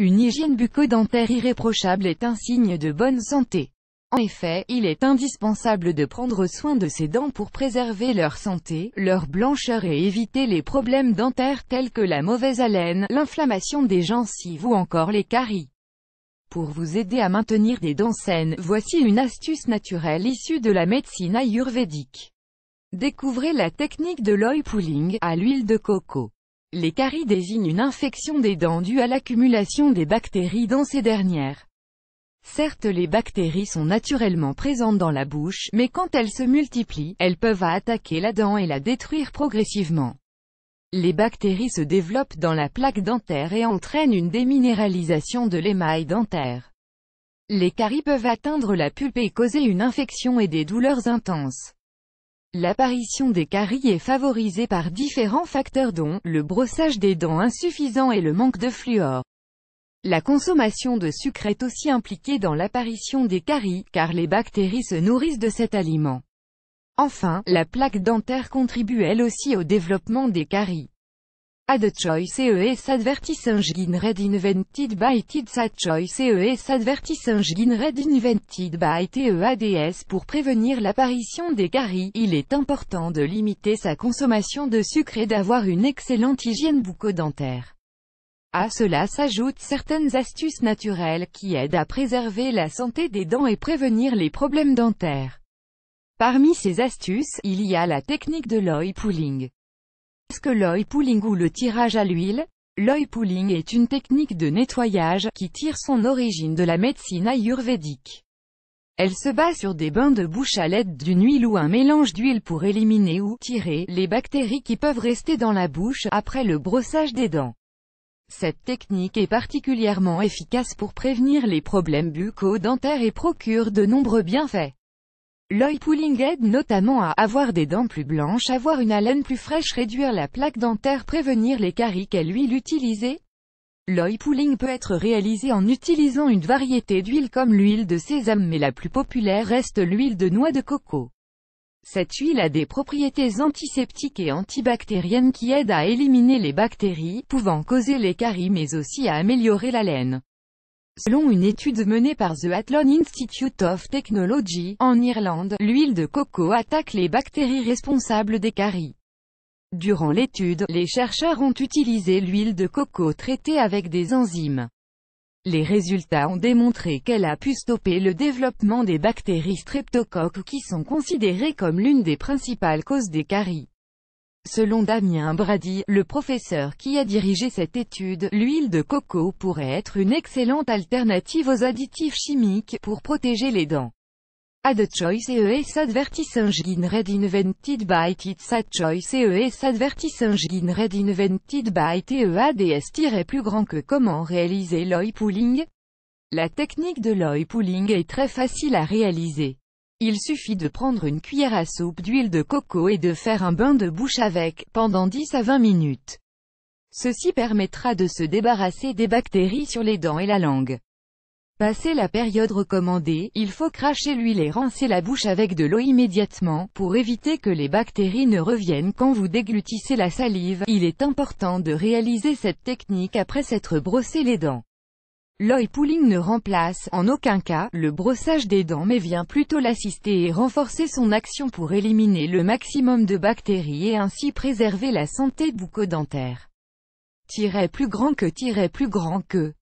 Une hygiène bucco-dentaire irréprochable est un signe de bonne santé. En effet, il est indispensable de prendre soin de ses dents pour préserver leur santé, leur blancheur et éviter les problèmes dentaires tels que la mauvaise haleine, l'inflammation des gencives ou encore les caries. Pour vous aider à maintenir des dents saines, voici une astuce naturelle issue de la médecine ayurvédique. Découvrez la technique de l'oil pulling à l'huile de coco. Les caries désignent une infection des dents due à l'accumulation des bactéries dans ces dernières. Certes, les bactéries sont naturellement présentes dans la bouche, mais quand elles se multiplient, elles peuvent attaquer la dent et la détruire progressivement. Les bactéries se développent dans la plaque dentaire et entraînent une déminéralisation de l'émail dentaire. Les caries peuvent atteindre la pulpe et causer une infection et des douleurs intenses. L'apparition des caries est favorisée par différents facteurs dont le brossage des dents insuffisant et le manque de fluor. La consommation de sucre est aussi impliquée dans l'apparition des caries, car les bactéries se nourrissent de cet aliment. Enfin, la plaque dentaire contribue elle aussi au développement des caries. Add choice ES advertising red invented by TEDS choice ES advertising red invented by TEADS. Pour prévenir l'apparition des caries, il est important de limiter sa consommation de sucre et d'avoir une excellente hygiène bucco-dentaire. À cela s'ajoutent certaines astuces naturelles qui aident à préserver la santé des dents et prévenir les problèmes dentaires. Parmi ces astuces, il y a la technique de l'oil pulling. Qu'est-ce que l'oil pulling ou le tirage à l'huile? L'oil pulling est une technique de nettoyage qui tire son origine de la médecine ayurvédique. Elle se base sur des bains de bouche à l'aide d'une huile ou un mélange d'huile pour éliminer ou tirer les bactéries qui peuvent rester dans la bouche après le brossage des dents. Cette technique est particulièrement efficace pour prévenir les problèmes bucco-dentaires et procure de nombreux bienfaits. L'oil pulling aide notamment à avoir des dents plus blanches, avoir une haleine plus fraîche, réduire la plaque dentaire, prévenir les caries. Quelle huile utiliser? L'oil pulling peut être réalisé en utilisant une variété d'huile comme l'huile de sésame, mais la plus populaire reste l'huile de noix de coco. Cette huile a des propriétés antiseptiques et antibactériennes qui aident à éliminer les bactéries, pouvant causer les caries mais aussi à améliorer l'haleine. Selon une étude menée par The Athlone Institute of Technology, en Irlande, l'huile de coco attaque les bactéries responsables des caries. Durant l'étude, les chercheurs ont utilisé l'huile de coco traitée avec des enzymes. Les résultats ont démontré qu'elle a pu stopper le développement des bactéries streptocoques qui sont considérées comme l'une des principales causes des caries. Selon Damien Brady, le professeur qui a dirigé cette étude, l'huile de coco pourrait être une excellente alternative aux additifs chimiques pour protéger les dents. Add choice ES advertising red invented by TEDS choice ES advertising red invented by TEADS. Plus grand que comment réaliser l'oil pulling? La technique de l'oil pulling est très facile à réaliser. Il suffit de prendre une cuillère à soupe d'huile de coco et de faire un bain de bouche avec, pendant 10 à 20 minutes. Ceci permettra de se débarrasser des bactéries sur les dents et la langue. Passé la période recommandée, il faut cracher l'huile et rincer la bouche avec de l'eau immédiatement, pour éviter que les bactéries ne reviennent quand vous déglutissez la salive. Il est important de réaliser cette technique après s'être brossé les dents. L'oil pulling ne remplace, en aucun cas, le brossage des dents mais vient plutôt l'assister et renforcer son action pour éliminer le maximum de bactéries et ainsi préserver la santé bucco-dentaire. Plus grand que